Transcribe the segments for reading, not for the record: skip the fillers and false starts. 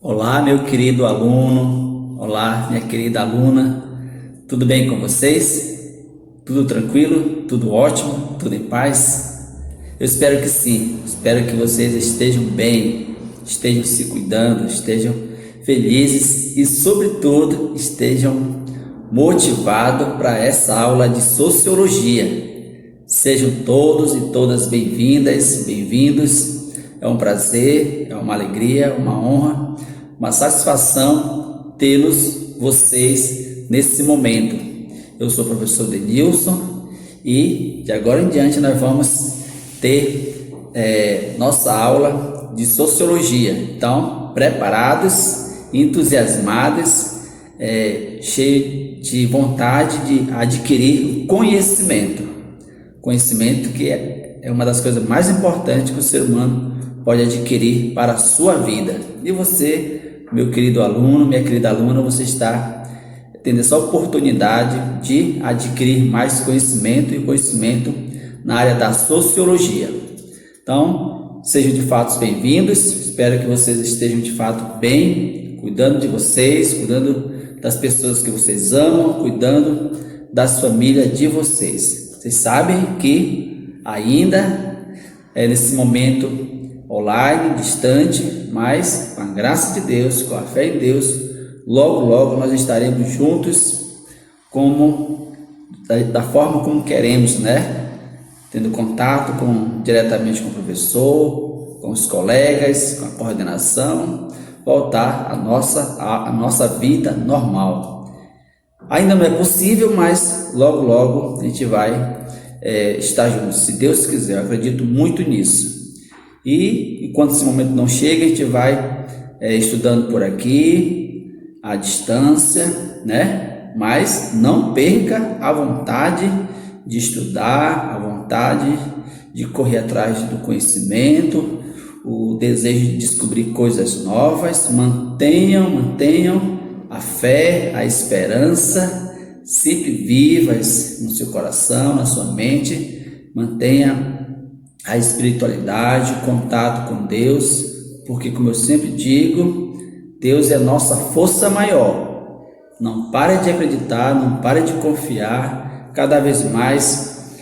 Olá, meu querido aluno. Olá, minha querida aluna. Tudo bem com vocês? Tudo tranquilo? Tudo ótimo? Tudo em paz? Eu espero que sim. Espero que vocês estejam bem, estejam se cuidando, estejam felizes e, sobretudo, estejam motivados para essa aula de sociologia. Sejam todos e todas bem-vindas, bem-vindos. É um prazer, é uma alegria, uma honra, uma satisfação tê-los vocês nesse momento. Eu sou o professor Denilson e de agora em diante nós vamos ter nossa aula de sociologia. Então, preparados, entusiasmados, cheios de vontade de adquirir conhecimento. Conhecimento que é uma das coisas mais importantes que o ser humano pode adquirir para a sua vida. E você, meu querido aluno, minha querida aluna, você está tendo essa oportunidade de adquirir mais conhecimento e conhecimento na área da sociologia. Então, sejam de fato bem-vindos. Espero que vocês estejam de fato bem, cuidando de vocês, cuidando das pessoas que vocês amam, cuidando das famílias de vocês. Vocês sabem que ainda nesse momento online, distante, mas com a graça de Deus, com a fé em Deus, logo, logo nós estaremos juntos da forma como queremos, né? Tendo contato diretamente com o professor, com os colegas, com a coordenação, voltar à nossa vida normal. Ainda não é possível, mas logo, logo a gente vai estar juntos, se Deus quiser. Eu acredito muito nisso. E enquanto esse momento não chega, a gente vai estudando por aqui, à distância, né? Mas não perca a vontade de estudar, a vontade de correr atrás do conhecimento, o desejo de descobrir coisas novas. Mantenham a fé, a esperança sempre vivas no seu coração, na sua mente. Mantenha a espiritualidade, o contato com Deus, porque, como eu sempre digo, Deus é a nossa força maior. Não pare de acreditar, não pare de confiar. Cada vez mais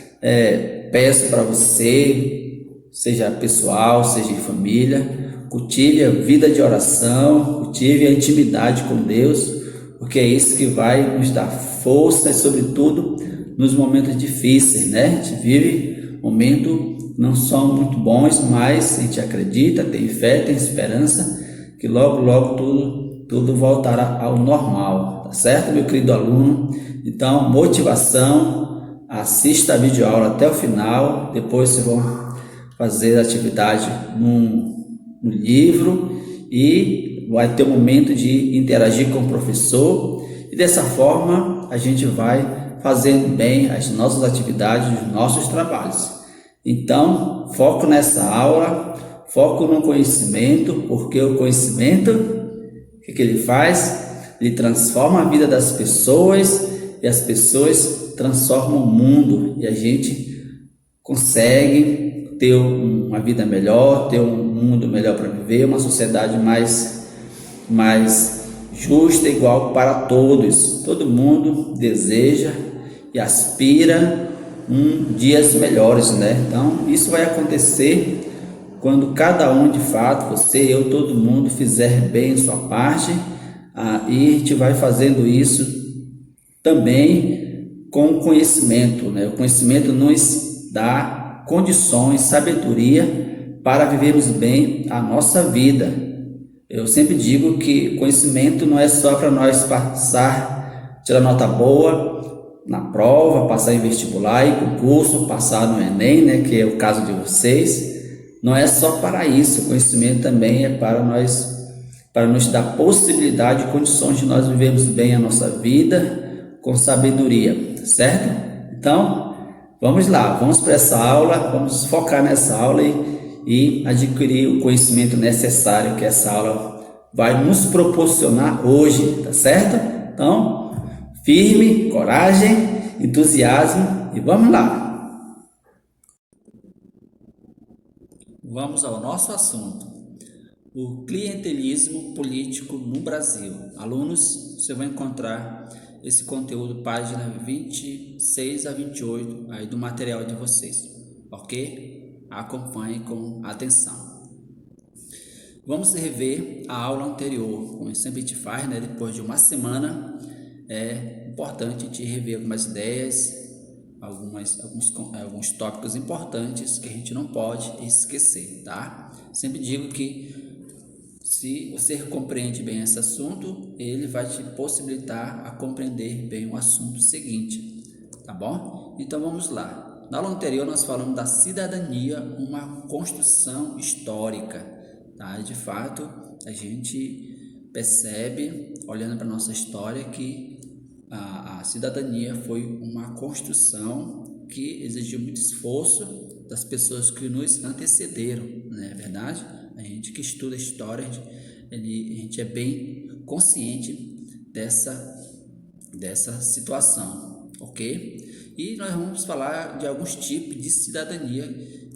peço para você, seja pessoal, seja em família, cultive a vida de oração, cultive a intimidade com Deus, porque é isso que vai nos dar força e, sobretudo, nos momentos difíceis, né? A gente vive momentos não são muito bons, mas a gente acredita, tem fé, tem esperança que logo, logo tudo voltará ao normal, tá certo, meu querido aluno? Então, motivação, assista a videoaula até o final, depois vocês vão fazer a atividade no livro e vai ter um momento de interagir com o professor, e dessa forma a gente vai fazendo bem as nossas atividades, os nossos trabalhos. Então, foco nessa aula, foco no conhecimento, porque o conhecimento, o que ele faz? Ele transforma a vida das pessoas e as pessoas transformam o mundo, e a gente consegue ter uma vida melhor, ter um mundo melhor para viver, uma sociedade mais justa, igual para todos. Todo mundo deseja e aspira dias melhores, né? Então, isso vai acontecer quando cada um, de fato, você, eu, todo mundo, fizer bem sua parte, e a gente vai fazendo isso também com conhecimento, né? O conhecimento nos dá condições, sabedoria para vivermos bem a nossa vida. Eu sempre digo que conhecimento não é só para nós tirar nota boa na prova, passar em vestibular e concurso, passar no Enem, né, que é o caso de vocês. Não é só para isso. O conhecimento também é para nos dar possibilidade e condições de nós vivermos bem a nossa vida com sabedoria, certo? Então, vamos lá, vamos para essa aula, vamos focar nessa aula e adquirir o conhecimento necessário que essa aula vai nos proporcionar hoje, tá certo? Então, firme, coragem, entusiasmo e vamos lá. Vamos ao nosso assunto. o clientelismo político no Brasil. Alunos, você vai encontrar esse conteúdo, página 26 a 28 aí do material de vocês, ok? Acompanhe com atenção. Vamos rever a aula anterior, como sempre a gente faz, né? Depois de uma semana, é importante a gente rever algumas ideias, alguns tópicos importantes que a gente não pode esquecer, tá? Sempre digo que se você compreende bem esse assunto, ele vai te possibilitar a compreender bem o assunto seguinte, tá bom? Então vamos lá. Na aula anterior nós falamos da cidadania, uma construção histórica, tá? De fato, a gente percebe, olhando para a nossa história, que a cidadania foi uma construção que exigiu muito esforço das pessoas que nos antecederam, não é verdade? A gente que estuda história, a gente é bem consciente dessa situação, ok? E nós vamos falar de alguns tipos de cidadania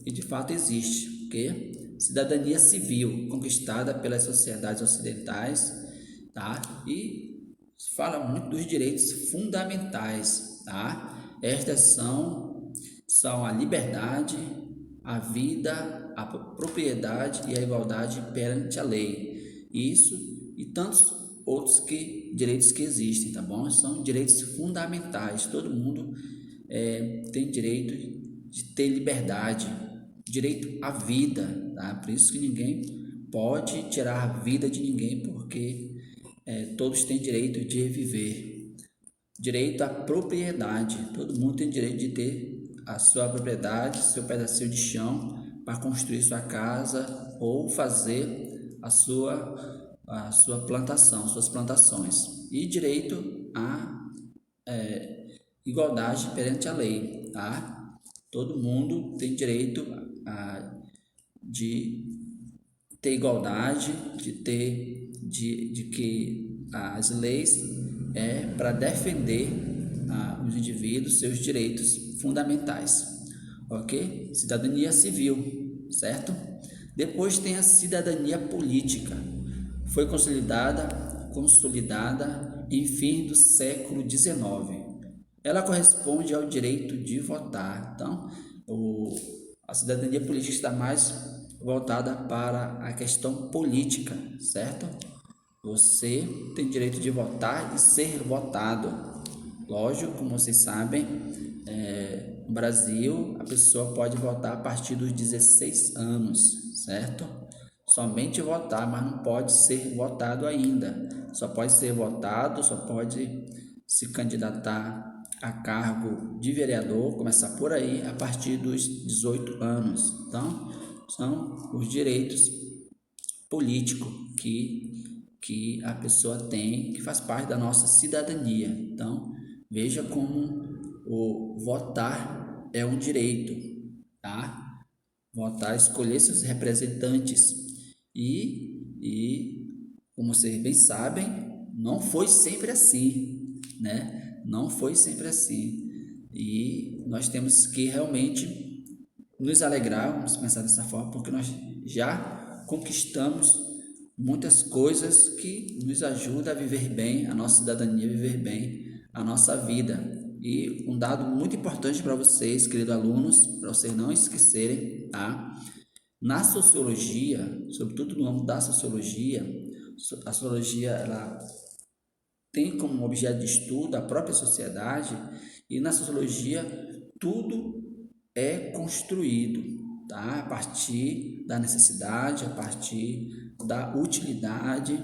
que de fato existe, ok? Cidadania civil, conquistada pelas sociedades ocidentais, tá? E fala muito dos direitos fundamentais, tá? Estas são a liberdade, a vida, a propriedade e a igualdade perante a lei. Isso e tantos outros direitos que existem, tá bom? São direitos fundamentais. Todo mundo tem direito de ter liberdade, direito à vida, tá? Por isso que ninguém pode tirar a vida de ninguém, porque todos têm direito de viver. Direito à propriedade. Todo mundo tem direito de ter a sua propriedade, seu pedacinho de chão para construir sua casa ou fazer a sua plantação, suas plantações. E direito à igualdade perante a lei, tá? Todo mundo tem direito de ter igualdade, de que as leis para defender os indivíduos, seus direitos fundamentais, ok? Cidadania civil, certo? Depois tem a cidadania política, foi consolidada em fim do século XIX. Ela corresponde ao direito de votar. Então, a cidadania política está mais voltada para a questão política, certo? Você tem direito de votar e ser votado. Lógico, como vocês sabem, no Brasil a pessoa pode votar a partir dos 16 anos, certo? Somente votar, mas não pode ser votado ainda. Só pode ser votado, só pode se candidatar a cargo de vereador, começar por aí, a partir dos 18 anos. Então, são os direitos políticos que a pessoa tem, que faz parte da nossa cidadania. Então, veja como o votar é um direito, tá? Votar, escolher seus representantes e como vocês bem sabem, não foi sempre assim, né? Não foi sempre assim. E nós temos que realmente nos alegrar, vamos pensar dessa forma, porque nós já conquistamos muitas coisas que nos ajudam a viver bem, a nossa cidadania, a viver bem a nossa vida. E um dado muito importante para vocês, queridos alunos, para vocês não esquecerem, tá? Na sociologia, sobretudo no âmbito da sociologia, a sociologia ela tem como objeto de estudo a própria sociedade, e na sociologia tudo é construído, tá? A partir da necessidade, a partir da utilidade,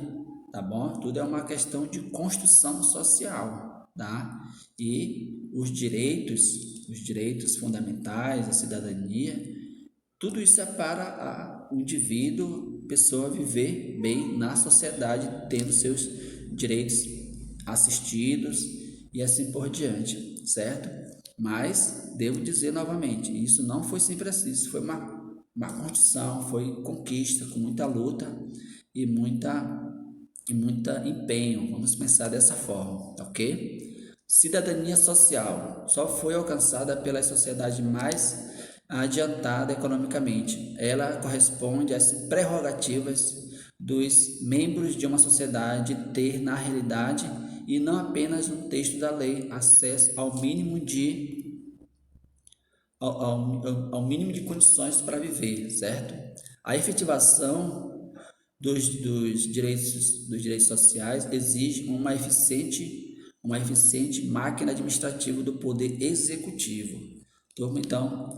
tá bom? Tudo é uma questão de construção social, tá? E os direitos fundamentais, a cidadania, tudo isso é para o indivíduo, pessoa viver bem na sociedade, tendo seus direitos assistidos e assim por diante, certo? Mas devo dizer novamente, isso não foi sempre assim, isso foi uma construção, foi conquista com muita luta e muita empenho, vamos pensar dessa forma, ok? Cidadania social só foi alcançada pelas sociedades mais adiantada economicamente. Ela corresponde às prerrogativas dos membros de uma sociedade ter na realidade e não apenas no texto da lei acesso ao mínimo de condições para viver, certo? A efetivação dos direitos sociais exige uma eficiente máquina administrativa do poder executivo. Então,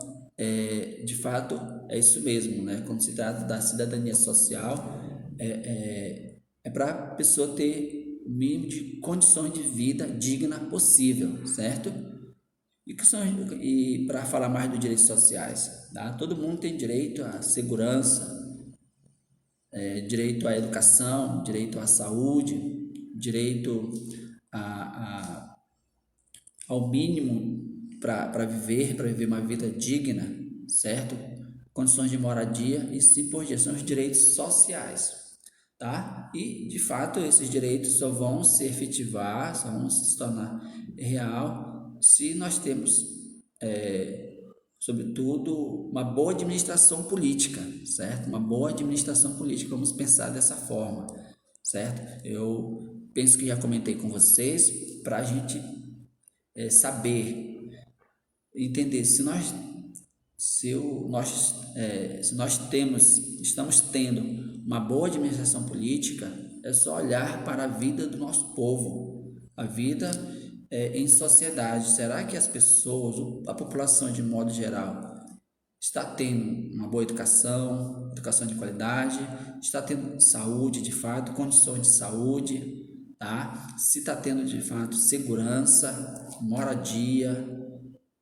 de fato, é isso mesmo, né? Quando se trata da cidadania social, é para a pessoa ter o mínimo de condições de vida digna possível, certo? E para falar mais dos direitos sociais, tá? Todo mundo tem direito à segurança, direito à educação, direito à saúde, direito a, ao mínimo para viver uma vida digna, certo? Condições de moradia e assim por diante, são os direitos sociais, tá? E de fato esses direitos só vão se efetivar, só vão se tornar real se nós temos, sobretudo, uma boa administração política, certo? Uma boa administração política, vamos pensar dessa forma, certo? Eu penso que já comentei com vocês para a gente saber, entender se nós estamos tendo uma boa administração política, é só olhar para a vida do nosso povo, a vida em sociedade. Será que as pessoas, a população de modo geral, está tendo uma boa educação, educação de qualidade, está tendo saúde de fato, condições de saúde, tá? Se está tendo de fato segurança, moradia,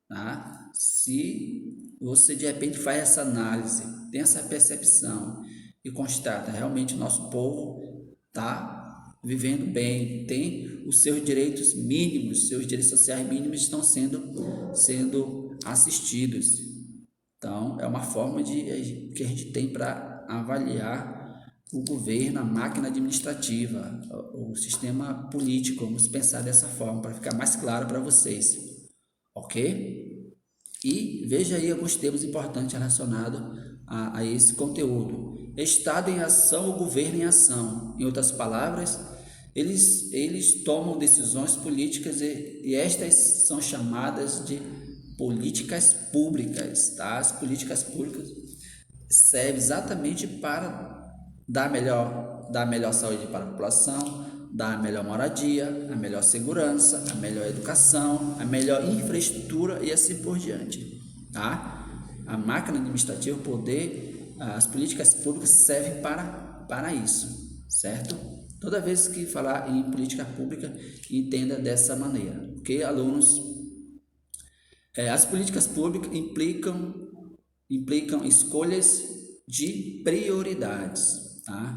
tá? Se você de repente faz essa análise, tem essa percepção e constata realmente o nosso povo está vivendo bem, tem os seus direitos mínimos, seus direitos sociais mínimos estão sendo assistidos. Então, é uma forma que a gente tem para avaliar o governo, a máquina administrativa, o sistema político. Vamos pensar dessa forma para ficar mais claro para vocês, ok? E veja aí alguns termos importantes relacionados a esse conteúdo. Estado em ação ou governo em ação. Em outras palavras, eles tomam decisões políticas e estas são chamadas de políticas públicas, tá? As políticas públicas servem exatamente para dar melhor saúde para a população, dar a melhor moradia, a melhor segurança, a melhor educação, a melhor infraestrutura e assim por diante, tá? A máquina administrativa, o poder, as políticas públicas servem para isso, certo? Toda vez que falar em política pública, entenda dessa maneira, ok, alunos? As políticas públicas implicam escolhas de prioridades, tá?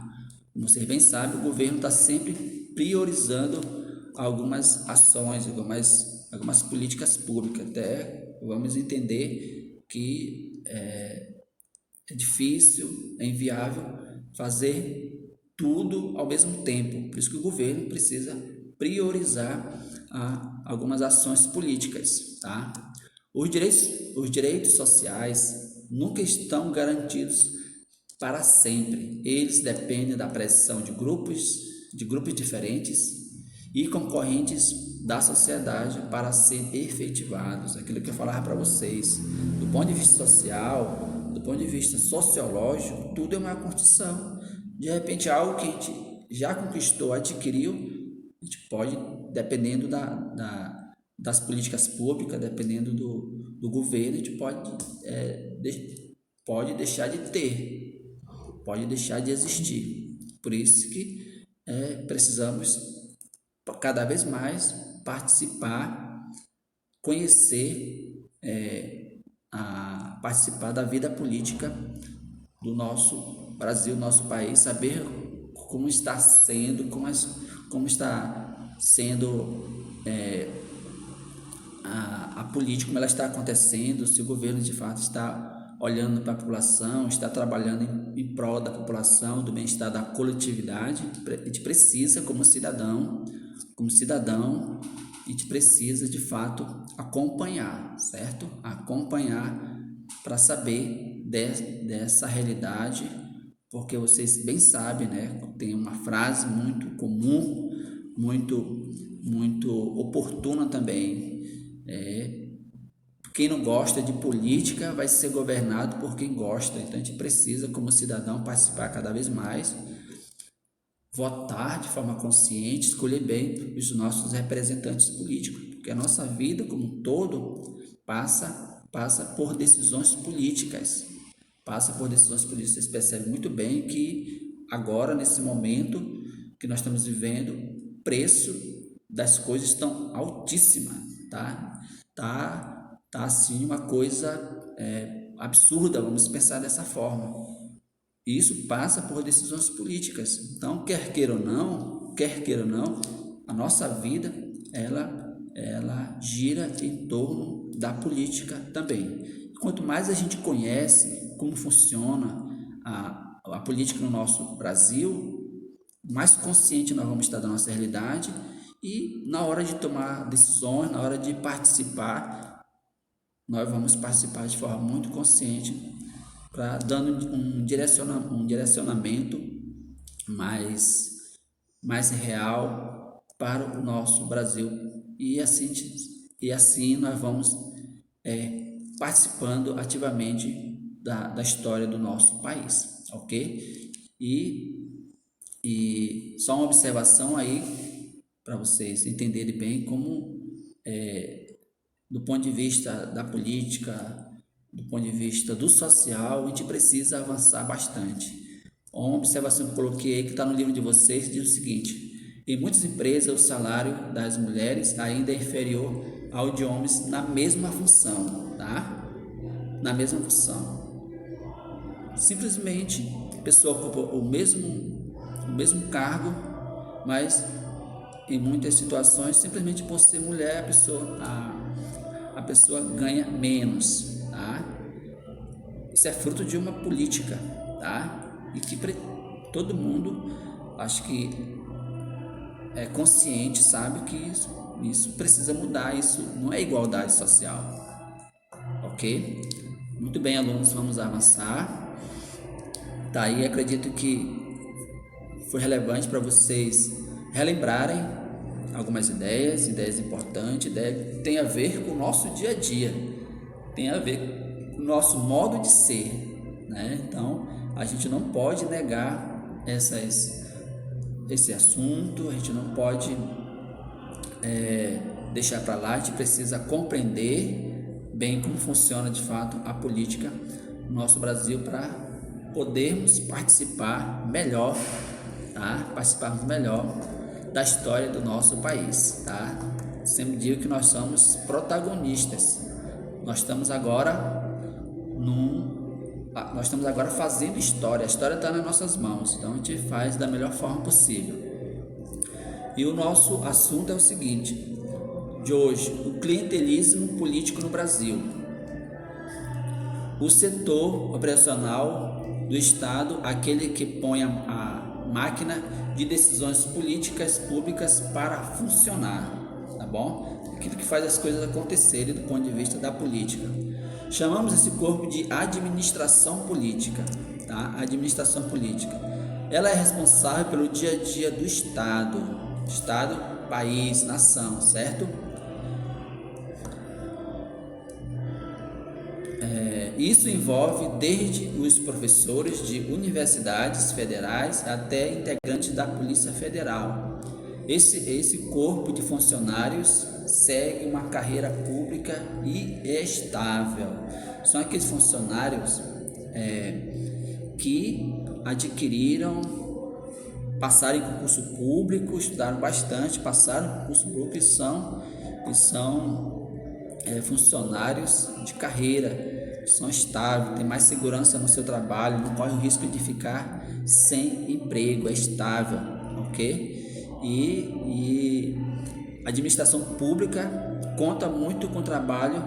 Como vocês bem sabem, o governo está sempre priorizando algumas ações, algumas políticas públicas. Até vamos entender que é difícil, é inviável fazer tudo ao mesmo tempo. Por isso que o governo precisa priorizar algumas ações políticas, tá? Os direitos sociais nunca estão garantidos para sempre. Eles dependem da pressão de grupos diferentes e concorrentes da sociedade para serem efetivados. Aquilo que eu falava para vocês, do ponto de vista social, do ponto de vista sociológico, tudo é uma construção. De repente, algo que a gente já conquistou, adquiriu, a gente pode, dependendo das políticas públicas, dependendo do governo, a gente pode deixar de ter, pode deixar de existir. Por isso que precisamos cada vez mais participar, conhecer, participar da vida política do nosso Brasil, nosso país, saber como está sendo, como está sendo a política, como ela está acontecendo, se o governo de fato está olhando para a população, está trabalhando em prol da população, do bem-estar da coletividade. A gente precisa, como cidadão, a gente precisa de fato acompanhar, certo? Acompanhar para saber dessa realidade, porque vocês bem sabem, né? Tem uma frase muito comum, muito oportuna também. Quem não gosta de política vai ser governado por quem gosta. Então a gente precisa, como cidadão, participar cada vez mais, votar de forma consciente, escolher bem os nossos representantes políticos, porque a nossa vida como um todo passa por decisões políticas. Passa por decisões políticas. Vocês percebem muito bem que agora, nesse momento que nós estamos vivendo, o preço das coisas estão altíssima, tá? Tá assim uma coisa absurda, vamos pensar dessa forma. E isso passa por decisões políticas. Então, quer queira ou não, a nossa vida ela gira em torno da política também. Quanto mais a gente conhece como funciona a política no nosso Brasil, mais consciente nós vamos estar da nossa realidade e na hora de tomar decisões, na hora de participar, nós vamos participar de forma muito consciente, dando um direcionamento mais real para o nosso Brasil. E assim nós vamos participando ativamente da história do nosso país, ok? E só uma observação aí para vocês entenderem bem como, do ponto de vista da política, do ponto de vista do social, a gente precisa avançar bastante. Uma observação que eu coloquei aí, que está no livro de vocês, diz o seguinte: em muitas empresas o salário das mulheres ainda é inferior ao de homens na mesma função, tá? Na mesma função. Simplesmente a pessoa ocupa o mesmo cargo, mas em muitas situações, simplesmente por ser mulher, a pessoa ganha menos, tá? Isso é fruto de uma política, tá? E que todo mundo, acho que é consciente, sabe que isso precisa mudar, isso não é igualdade social, ok? Muito bem, alunos, vamos avançar. Tá aí, acredito que foi relevante para vocês relembrarem algumas ideias importantes, ideias que tem a ver com o nosso dia a dia, tem a ver com o nosso modo de ser, né? Então, a gente não pode negar esse assunto, a gente não pode deixar para lá, a gente precisa compreender bem como funciona de fato a política no nosso Brasil para podermos participar melhor, tá? Participarmos melhor da história do nosso país, tá? Sempre digo que nós somos protagonistas. Nós estamos agora fazendo história. A história está nas nossas mãos, então a gente faz da melhor forma possível. E o nosso assunto é o seguinte: de hoje, o clientelismo político no Brasil. O setor operacional do Estado, aquele que põe a máquina de decisões políticas públicas para funcionar, tá bom? Aquilo que faz as coisas acontecerem do ponto de vista da política. Chamamos esse corpo de administração política, tá? Administração política. Ela é responsável pelo dia a dia do Estado, país, nação, certo? Isso envolve desde os professores de universidades federais até integrantes da Polícia Federal. Esse corpo de funcionários segue uma carreira pública e estável. São aqueles funcionários que passaram em concurso público, estudaram bastante, passaram em concurso público e são funcionários de carreira, são estáveis, têm mais segurança no seu trabalho, não corre o risco de ficar sem emprego, é estável, ok? E a administração pública conta muito com o trabalho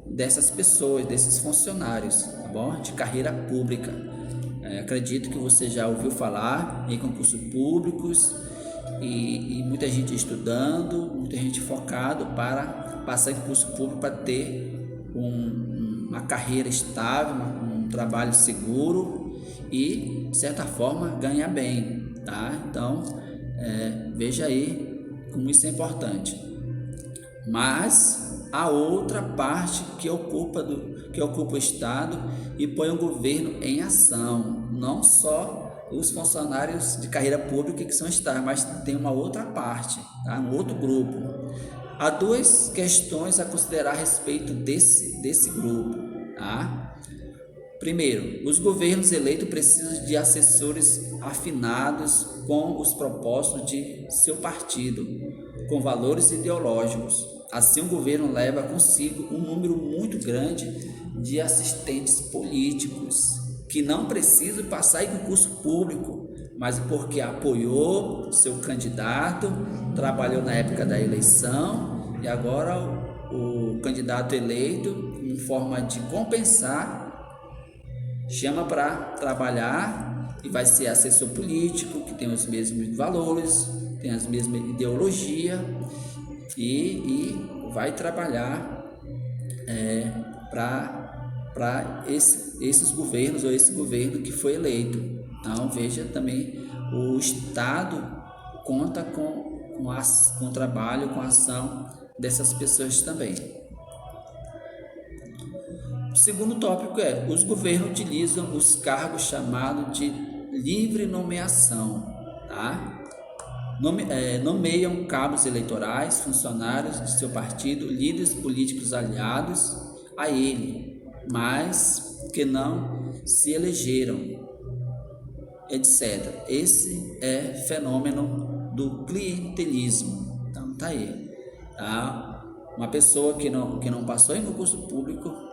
dessas pessoas, desses funcionários, tá bom? De carreira pública. Acredito que você já ouviu falar em concursos públicos e muita gente estudando, muita gente focado para passar em concurso público para ter uma carreira estável, um trabalho seguro e, de certa forma, ganha bem, tá? Então, veja aí como isso é importante. Mas a outra parte que ocupa o Estado e põe o governo em ação, não só os funcionários de carreira pública que são estáveis, mas tem uma outra parte, tá? Um outro grupo. Há duas questões a considerar a respeito desse grupo, tá? Primeiro, os governos eleitos precisam de assessores afinados com os propósitos de seu partido, com valores ideológicos. Assim, o governo leva consigo um número muito grande de assistentes políticos que não precisam passar em concurso público, mas porque apoiou seu candidato, trabalhou na época da eleição e agora o candidato eleito, em forma de compensar, chama para trabalhar e vai ser assessor político, que tem os mesmos valores, tem as mesmas ideologias e vai trabalhar para esses governos ou esse governo que foi eleito. Então veja também, o Estado conta com o trabalho, com a ação dessas pessoas também. O segundo tópico os governos utilizam os cargos chamados de livre nomeação, tá? Nomeiam cabos eleitorais, funcionários de seu partido, líderes políticos aliados a ele, mas que não se elegeram, etc. Esse é fenômeno do clientelismo. Então tá aí, tá? Uma pessoa que não passou em concurso público,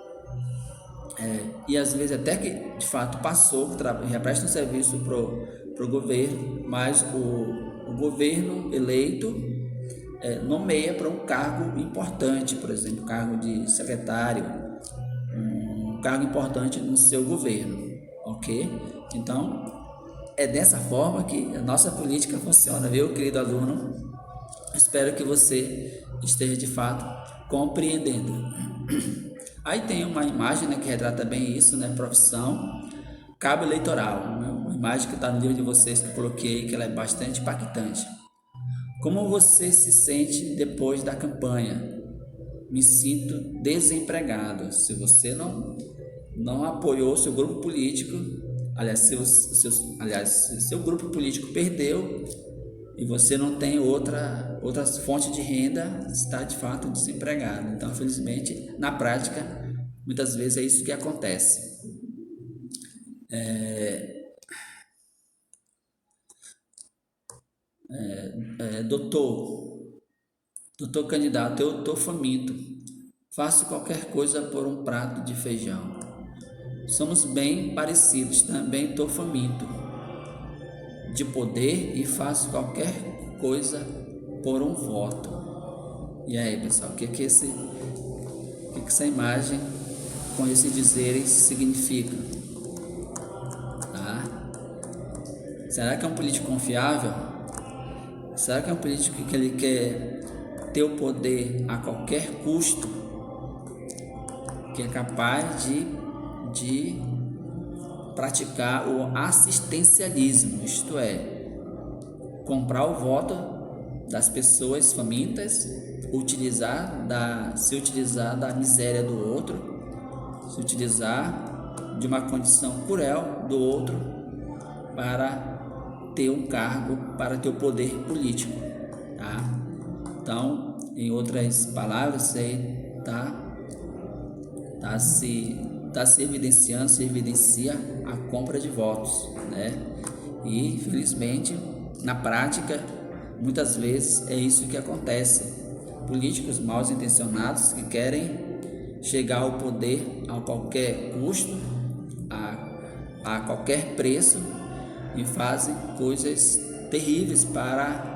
e às vezes até que de fato passou, já presta um serviço pro governo, mas o governo eleito nomeia para um cargo importante, por exemplo, cargo de secretário, um cargo importante no seu governo, ok? Então, é dessa forma que a nossa política funciona, viu, querido aluno? Espero que você esteja de fato compreendendo. Aí tem uma imagem, que retrata bem isso, profissão, cabo eleitoral, uma imagem que está no livro de vocês que eu coloquei, que ela é bastante impactante. Como você se sente depois da campanha? Me sinto desempregado. Se você não apoiou seu grupo político, aliás, seu grupo político perdeu e você não tem outras fontes de renda, está de fato desempregado. Então, infelizmente, na prática, muitas vezes é isso que acontece. Doutor candidato, eu estou faminto. Faço qualquer coisa por um prato de feijão. Somos bem parecidos, também estou faminto de poder e faço qualquer coisa por um voto. E aí, pessoal, o que essa imagem com esses dizeres significa? Tá? Será que é um político confiável? Será que é um político que ele quer ter o poder a qualquer custo, que é capaz de praticar o assistencialismo, isto é, comprar o voto das pessoas famintas, se utilizar da miséria do outro, se utilizar de uma condição cruel do outro para ter um cargo, para ter o poder político, tá? Então, em outras palavras, você se evidencia a compra de votos, E, infelizmente, na prática, muitas vezes é isso que acontece. Políticos mal intencionados que querem chegar ao poder a qualquer custo, a qualquer preço, e fazem coisas terríveis para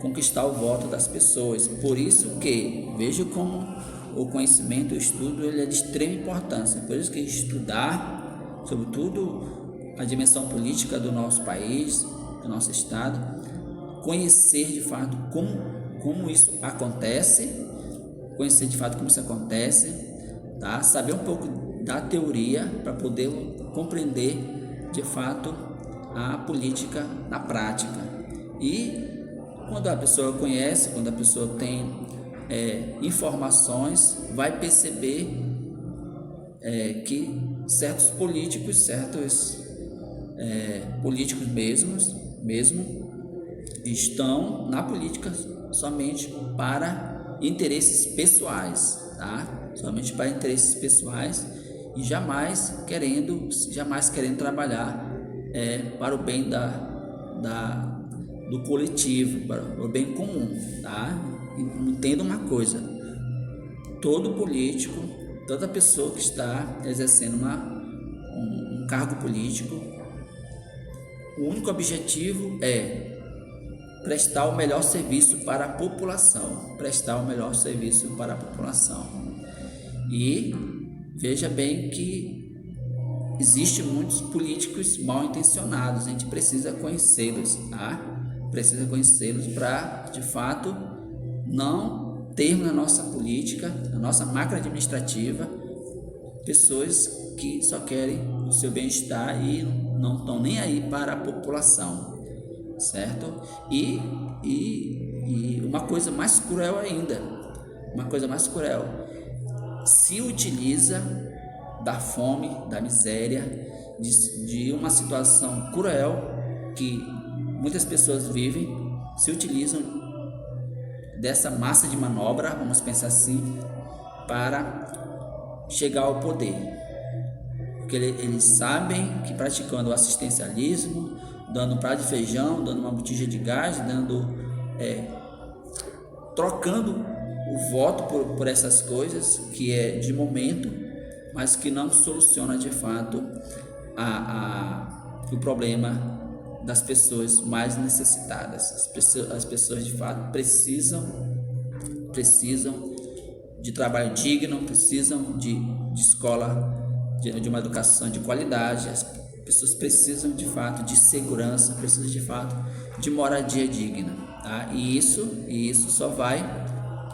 conquistar o voto das pessoas. Por isso que vejo como o conhecimento, o estudo, ele é de extrema importância. Por isso que estudar, sobretudo, a dimensão política do nosso país, do nosso estado, conhecer de fato como isso acontece, tá? Saber um pouco da teoria para poder compreender de fato a política na prática. E quando a pessoa conhece, quando a pessoa tem informações, vai perceber que certos políticos, políticos mesmo estão na política somente para interesses pessoais, tá? Somente para interesses pessoais e jamais querendo trabalhar para o bem do coletivo, para o bem comum, tá? Entenda uma coisa: todo político, toda pessoa que está exercendo um cargo político, o único objetivo é prestar o melhor serviço para a população, E veja bem que existem muitos políticos mal intencionados, a gente precisa conhecê-los, tá? Precisa conhecê-los para, de fato, não termos na nossa política, na nossa máquina administrativa, pessoas que só querem o seu bem-estar e não estão nem aí para a população, certo? E uma coisa mais cruel ainda, se utiliza da fome, da miséria, de uma situação cruel que muitas pessoas vivem, se utilizam dessa massa de manobra, vamos pensar assim, para chegar ao poder, porque eles sabem que praticando o assistencialismo, dando um prato de feijão, dando uma botija de gás, trocando o voto por essas coisas que é de momento, mas que não soluciona de fato o problema das pessoas mais necessitadas. As pessoas de fato precisam de trabalho digno, precisam de escola, de uma educação de qualidade. As pessoas precisam de fato de segurança, precisam de fato de moradia digna, tá? E isso só vai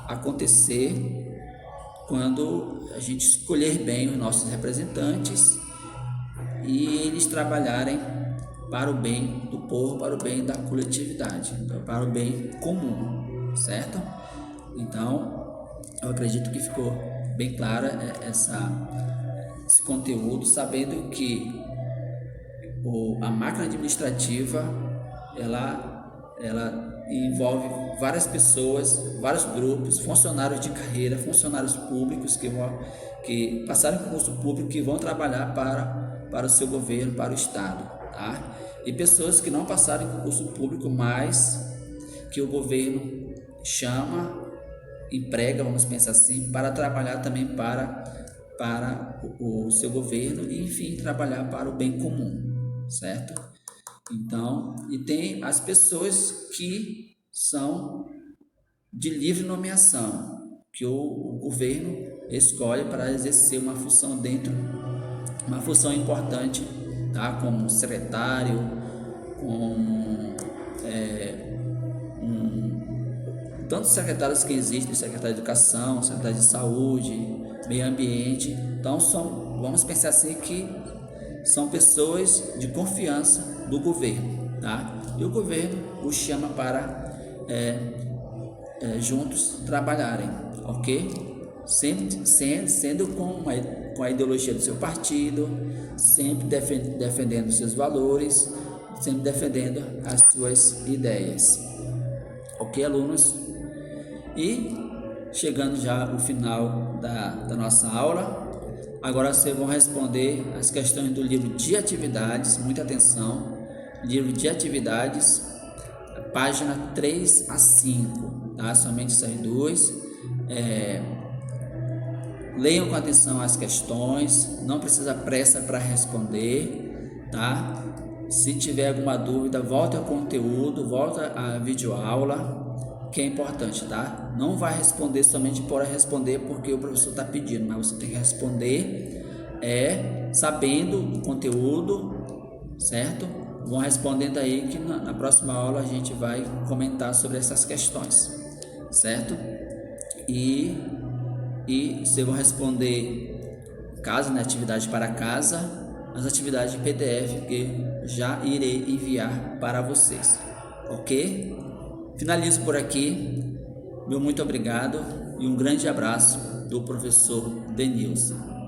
acontecer quando a gente escolher bem os nossos representantes e eles trabalharem para o bem do povo, para o bem da coletividade, para o bem comum, certo? Então, eu acredito que ficou bem clara esse conteúdo, sabendo que a máquina administrativa ela envolve várias pessoas, vários grupos, funcionários de carreira, funcionários públicos que passaram em concurso público, que vão trabalhar para o seu governo, para o estado, tá? E pessoas que não passaram em concurso público, mas que o governo emprega, vamos pensar assim, para trabalhar também para o seu governo e, enfim, trabalhar para o bem comum, certo? Então, e tem as pessoas que são de livre nomeação, que o governo escolhe para exercer uma função importante, tá? Como secretário, como tantos secretários que existem, secretário de Educação, secretário de Saúde, Meio Ambiente. Então, vamos pensar assim que são pessoas de confiança do governo, tá? E o governo os chama para juntos trabalharem, ok? Sempre sendo com a ideologia do seu partido, sempre defendendo seus valores, sempre defendendo as suas ideias, ok, alunos? E chegando já ao final da nossa aula, agora vocês vão responder as questões do livro de atividades, muita atenção, livro de atividades, página 3 a 5, tá? Somente essas duas. Leiam com atenção as questões, não precisa pressa para responder, tá? Se tiver alguma dúvida, volta ao conteúdo, volta à videoaula, que é importante, tá? Não vai responder somente por responder porque o professor está pedindo, mas você tem que responder sabendo o conteúdo, certo? Vão respondendo aí que na próxima aula a gente vai comentar sobre essas questões, certo? E vocês vão responder caso na atividade para casa, as atividades em PDF que já irei enviar para vocês, ok? Finalizo por aqui, meu muito obrigado e um grande abraço do professor Denilson.